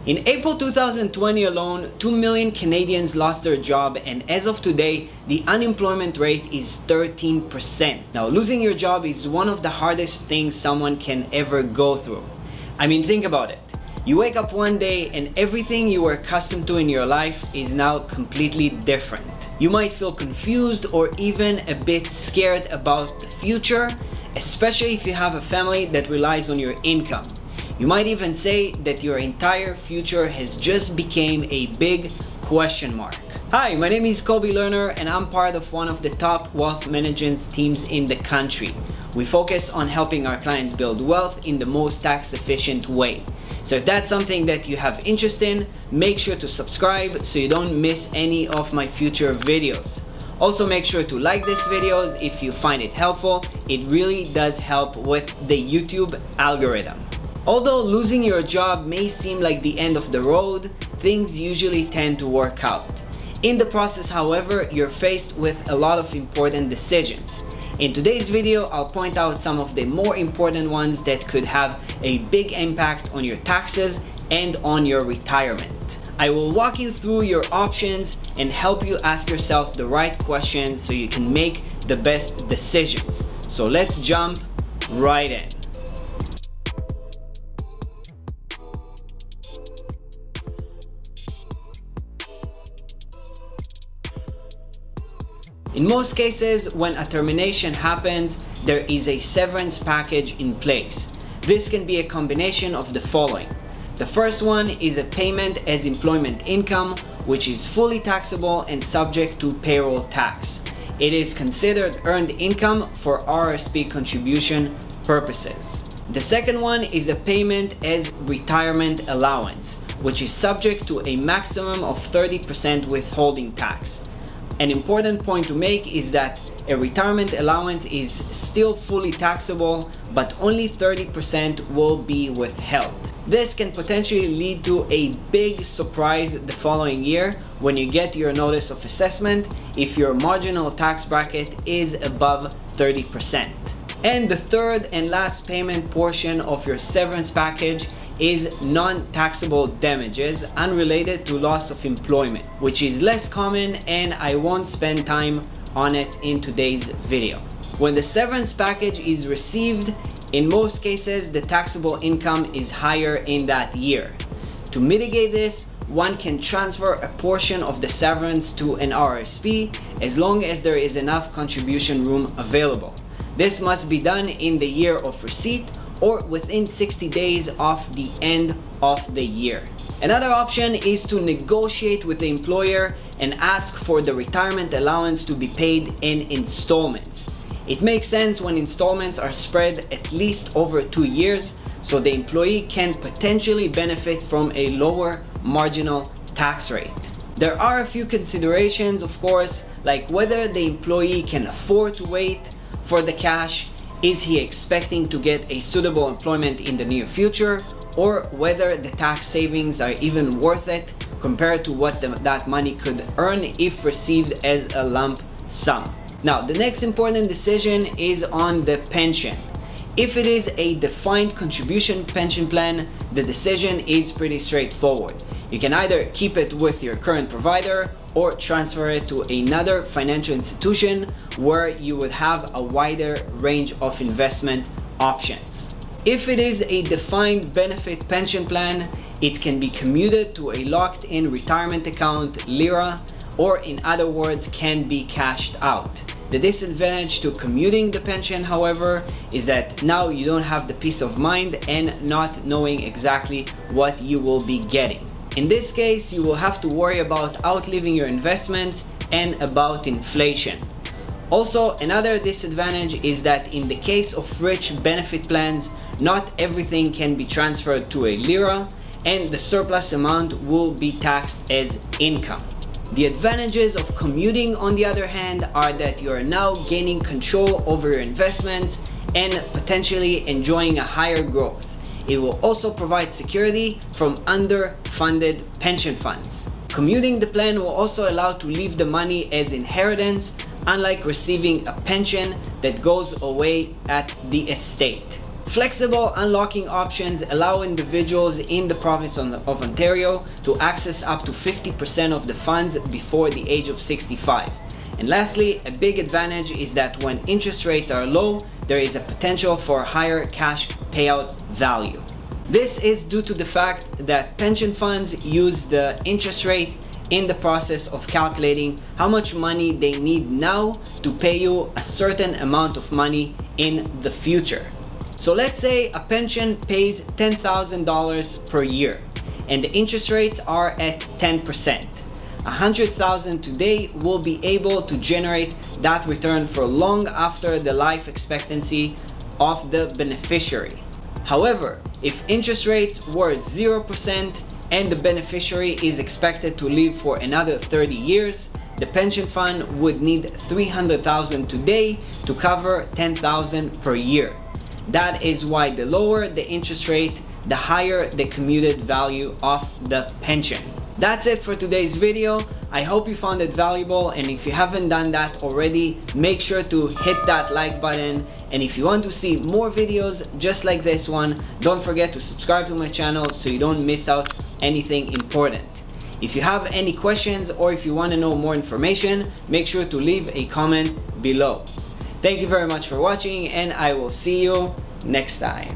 In April 2020 alone, 2 million Canadians lost their job, and as of today, the unemployment rate is 13%. Now, losing your job is one of the hardest things someone can ever go through. I mean, think about it. You wake up one day and everything you were accustomed to in your life is now completely different. You might feel confused or even a bit scared about the future, especially if you have a family that relies on your income. You might even say that your entire future has just become a big question mark. Hi, my name is Koby Lerner and I'm part of one of the top wealth management teams in the country. We focus on helping our clients build wealth in the most tax efficient way. So if that's something that you have interest in, make sure to subscribe so you don't miss any of my future videos. Also, make sure to like these videos if you find it helpful. It really does help with the YouTube algorithm. Although losing your job may seem like the end of the road, things usually tend to work out. In the process, however, you're faced with a lot of important decisions. In today's video, I'll point out some of the more important ones that could have a big impact on your taxes and on your retirement. I will walk you through your options and help you ask yourself the right questions so you can make the best decisions. So let's jump right in. In most cases, when a termination happens, there is a severance package in place. This can be a combination of the following. The first one is a payment as employment income, which is fully taxable and subject to payroll tax. It is considered earned income for RSP contribution purposes. The second one is a payment as retirement allowance, which is subject to a maximum of 30% withholding tax. An important point to make is that a retirement allowance is still fully taxable, but only 30% will be withheld. This can potentially lead to a big surprise the following year when you get your notice of assessment if your marginal tax bracket is above 30%. And the third and last payment portion of your severance package is non-taxable damages unrelated to loss of employment, which is less common and I won't spend time on it in today's video. When the severance package is received, in most cases the taxable income is higher in that year. To mitigate this, one can transfer a portion of the severance to an RSP as long as there is enough contribution room available. This must be done in the year of receipt or within 60 days of the end of the year. Another option is to negotiate with the employer and ask for the retirement allowance to be paid in installments. It makes sense when installments are spread at least over 2 years, so the employee can potentially benefit from a lower marginal tax rate. There are a few considerations, of course, like whether the employee can afford to wait for the cash. Is he expecting to get a suitable employment in the near future, or whether the tax savings are even worth it compared to what that money could earn if received as a lump sum. Now, the next important decision is on the pension. If it is a defined contribution pension plan, the decision is pretty straightforward. You can either keep it with your current provider or transfer it to another financial institution where you would have a wider range of investment options. If it is a defined benefit pension plan, it can be commuted to a locked-in retirement account, LIRA, or in other words, can be cashed out. The disadvantage to commuting the pension, however, is that now you don't have the peace of mind and not knowing exactly what you will be getting. In this case, you will have to worry about outliving your investments and about inflation. Also, another disadvantage is that in the case of rich benefit plans, not everything can be transferred to a LIRA and the surplus amount will be taxed as income. The advantages of commuting, on the other hand, are that you are now gaining control over your investments and potentially enjoying a higher growth. It will also provide security from underfunded pension funds. Commuting the plan will also allow to leave the money as inheritance, unlike receiving a pension that goes away at the estate. Flexible unlocking options allow individuals in the province of Ontario to access up to 50% of the funds before the age of 65. And lastly, a big advantage is that when interest rates are low, there is a potential for higher cash payout value. This is due to the fact that pension funds use the interest rate in the process of calculating how much money they need now to pay you a certain amount of money in the future. So let's say a pension pays $10,000 per year and the interest rates are at 10%. $100,000 today will be able to generate that return for long after the life expectancy of the beneficiary. However, if interest rates were 0% and the beneficiary is expected to live for another 30 years, the pension fund would need $300,000 today to cover $10,000 per year. That is why the lower the interest rate, the higher the commuted value of the pension. That's it for today's video. I hope you found it valuable, and if you haven't done that already, make sure to hit that like button. And if you want to see more videos just like this one, don't forget to subscribe to my channel so you don't miss out anything important. If you have any questions or if you want to know more information, make sure to leave a comment below. Thank you very much for watching, and I will see you next time.